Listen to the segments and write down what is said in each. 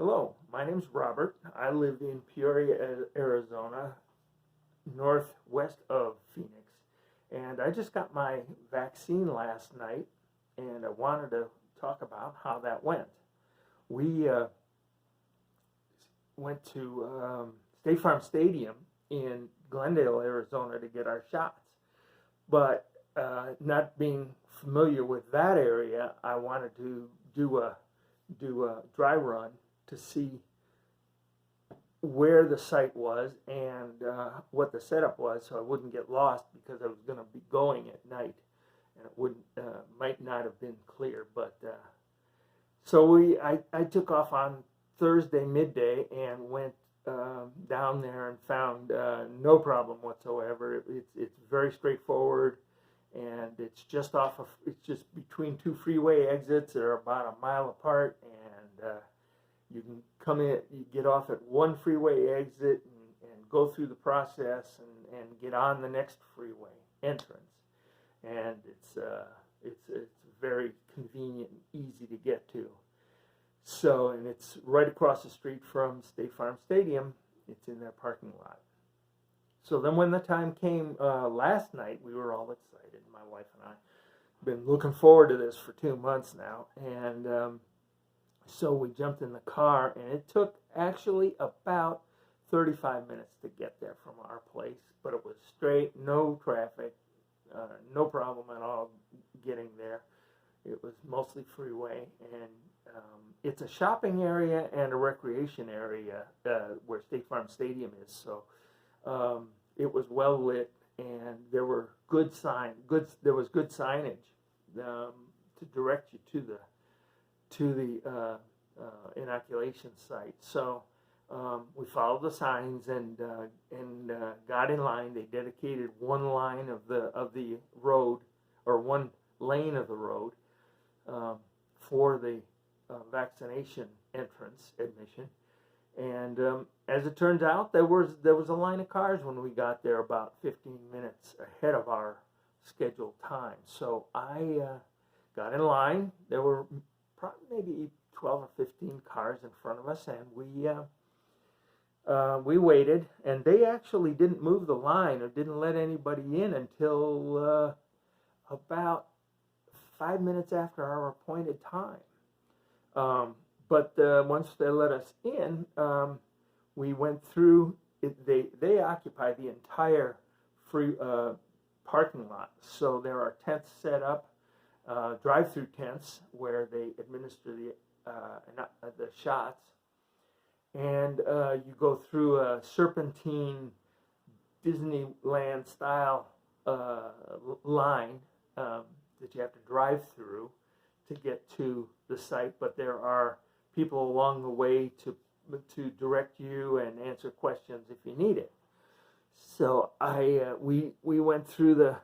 Hello, my name's Robert. I live in Peoria, Arizona, northwest of Phoenix. And I just got my vaccine last night, and I wanted to talk about how that went. We went to State Farm Stadium in Glendale, Arizona to get our shots. But not being familiar with that area, I wanted to do a dry run to see where the site was and what the setup was, so I wouldn't get lost because I was going to be going at night, and it wouldn't might not have been clear. But so I took off on Thursday midday and went down there and found no problem whatsoever. It's very straightforward, and it's just between two freeway exits that are about a mile apart, and you can come in, you get off at one freeway exit and go through the process and get on the next freeway entrance, and it's very convenient and easy to get to. So, and it's right across the street from State Farm Stadium. It's in their parking lot. So then when the time came last night, we were all excited. My wife and I have been looking forward to this for 2 months now. And so we jumped in the car, and it took actually about 35 minutes to get there from our place. But it was straight, no traffic, no problem at all getting there. It was mostly freeway, and it's a shopping area and a recreation area where State Farm Stadium is. So it was well lit, and there were there was good signage to direct you to the inoculation site. So we followed the signs and got in line. They dedicated one line of the road, or one lane of the road, for the vaccination admission. And as it turns out, there was a line of cars when we got there about 15 minutes ahead of our scheduled time. So I got in line. There were probably maybe 12 or 15 cars in front of us, and we waited. And they actually didn't move the line or didn't let anybody in until about 5 minutes after our appointed time. But once they let us in, we went through. They occupy the entire free parking lot. So there are tents set up, drive-through tents where they administer the shots, and you go through a serpentine Disneyland style line that you have to drive through to get to the site, but there are people along the way to direct you and answer questions if you need it. So we went through the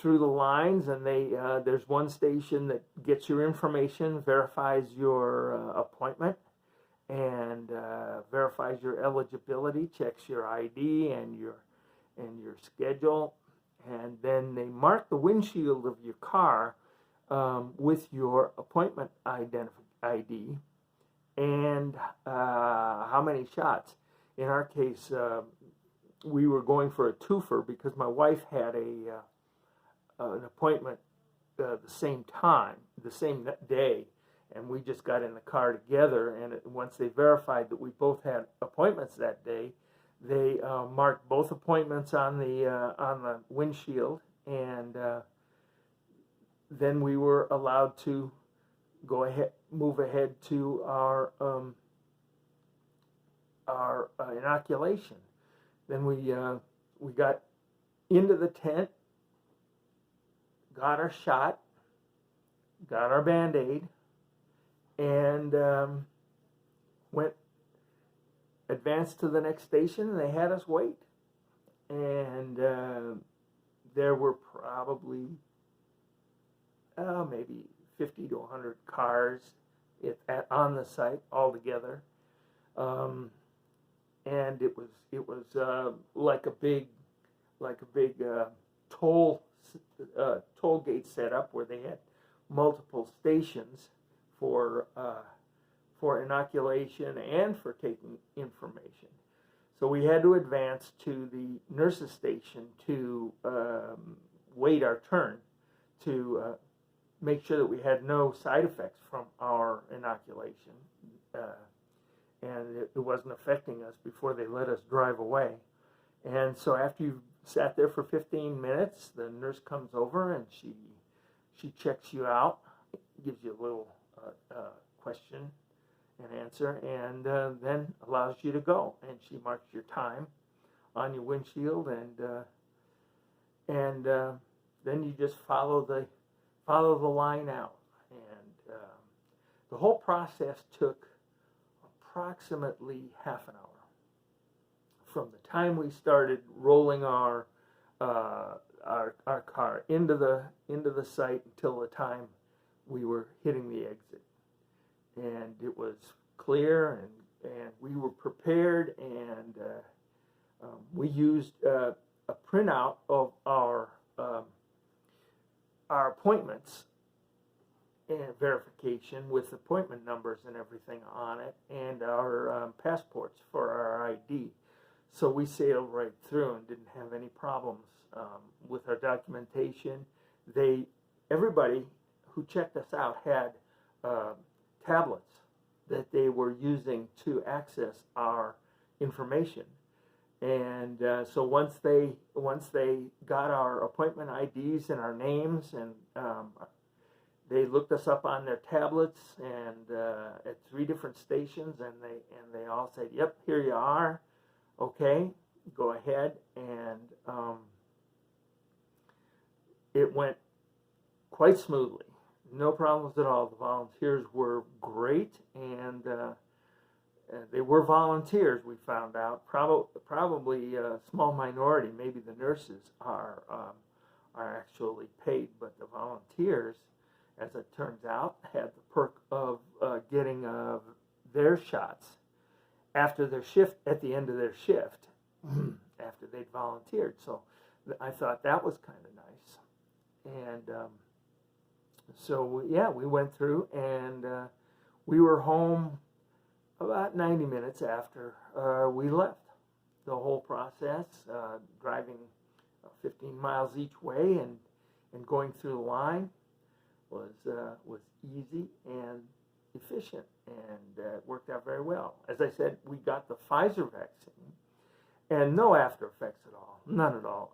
lines, and there's one station that gets your information, verifies your appointment, and verifies your eligibility, checks your ID and your schedule, and then they mark the windshield of your car with your appointment ID and how many shots. In our case, we were going for a twofer because my wife had an appointment the same day, and we just got in the car together. And once they verified that we both had appointments that day, they marked both appointments on the windshield, and then we were allowed to move ahead to our inoculation. Then we got into the tent, got our shot, got our Band-Aid, and advanced to the next station, and they had us wait. And there were probably maybe 50 to 100 cars on the site altogether, and it was like a big toll gate setup where they had multiple stations for for inoculation and for taking information. So we had to advance to the nurse's station to wait our turn to make sure that we had no side effects from our inoculation, and it wasn't affecting us before they let us drive away. And so after you've sat there for 15 minutes, the nurse comes over and she checks you out, gives you a little question and answer, and then allows you to go. And she marks your time on your windshield, and then you just follow the line out. And the whole process took approximately half an hour from the time we started rolling our car into the site until the time we were hitting the exit. And it was clear, and we were prepared, and we used a printout of our appointments and verification with appointment numbers and everything on it, and our passports for our ID. So we sailed right through and didn't have any problems with our documentation. Everybody who checked us out had tablets that they were using to access our information. And so once they got our appointment IDs and our names, and they looked us up on their tablets and at 3 different stations, and they all said, "Yep, here you are. Okay, go ahead." And it went quite smoothly. No problems at all. The volunteers were great, and they were volunteers, we found out. Probably a small minority, maybe the nurses are actually paid, but the volunteers, as it turns out, had the perk of getting their shots after their shift, at the end of their shift, after they'd volunteered. So I thought that was kind of nice. And so yeah, we went through, and we were home about 90 minutes after we left. The whole process, driving 15 miles each way and going through the line, was easy and efficient, and worked out very well. As I said, we got the Pfizer vaccine, and no after effects at all, none at all.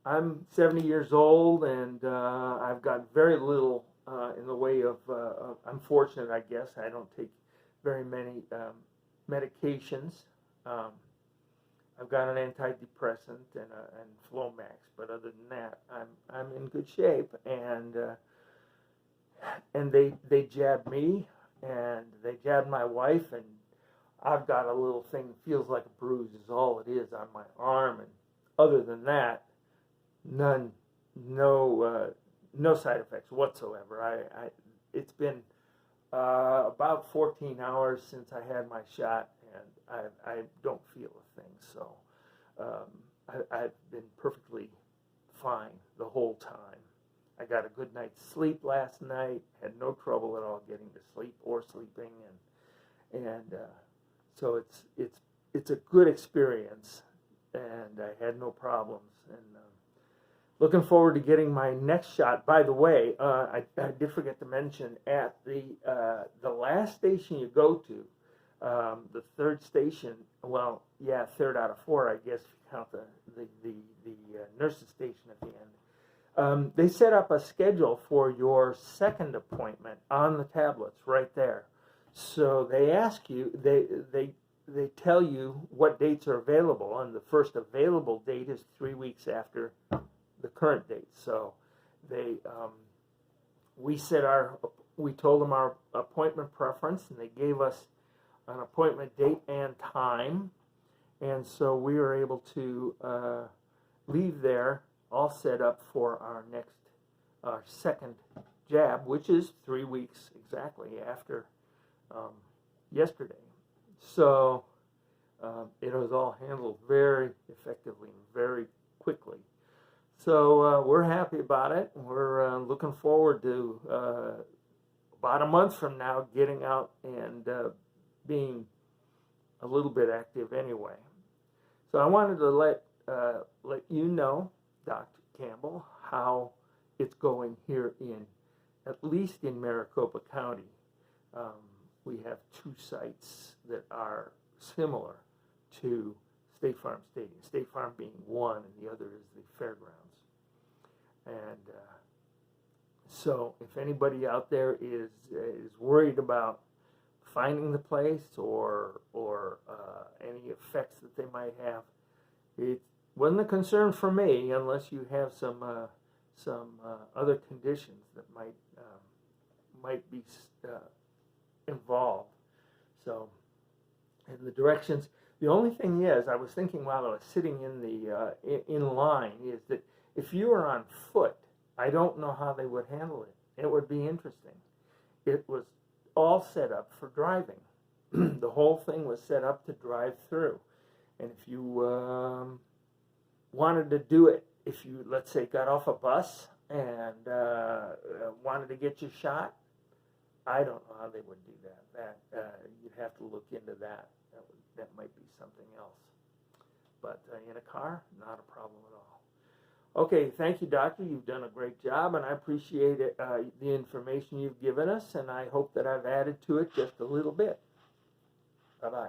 I'm 70 years old, and I've got very little in the way of, I'm fortunate, I guess. I don't take very many medications. I've got an antidepressant and Flomax, but other than that, I'm in good shape. And they jabbed me, and they jabbed my wife, and I've got a little thing that feels like a bruise is all it is on my arm, and other than that, no side effects whatsoever. It's been about 14 hours since I had my shot, and I don't feel a thing. So I've been perfectly fine the whole time. I got a good night's sleep last night. Had no trouble at all getting to sleep or sleeping, and so it's a good experience, and I had no problems. And looking forward to getting my next shot. By the way, I did forget to mention, at the last station you go to, the third station, well, yeah, 3rd out of 4, I guess, if you count the nurse's station at the end. They set up a schedule for your second appointment on the tablets right there. So they ask you, they tell you what dates are available, and the first available date is 3 weeks after the current date. So we told them our appointment preference, and they gave us an appointment date and time, and so we were able to leave there all set up for our second jab, which is 3 weeks exactly after yesterday. So it was all handled very effectively and very quickly. So we're happy about it. We're looking forward to about a month from now, getting out and being a little bit active anyway. So I wanted to let you know, Dr. Campbell, how it's going here at least in Maricopa County. We have 2 sites that are similar to State Farm Stadium. State Farm being one, and the other is the fairgrounds. And so, if anybody out there is worried about finding the place or any effects that they might have, it wasn't a concern for me unless you have some other conditions that might be involved. So, and the directions. The only thing is, I was thinking while I was sitting in line, is that if you were on foot, I don't know how they would handle it. It would be interesting. It was all set up for driving. The whole thing was set up to drive through. And if you wanted to do it, if you, let's say, got off a bus and wanted to get your shot, I don't know how they would do that. You'd have to look into that. That might be something else. But in a car, not a problem at all. Okay, thank you, Doctor. You've done a great job, and I appreciate it, the information you've given us, and I hope that I've added to it just a little bit. Bye-bye.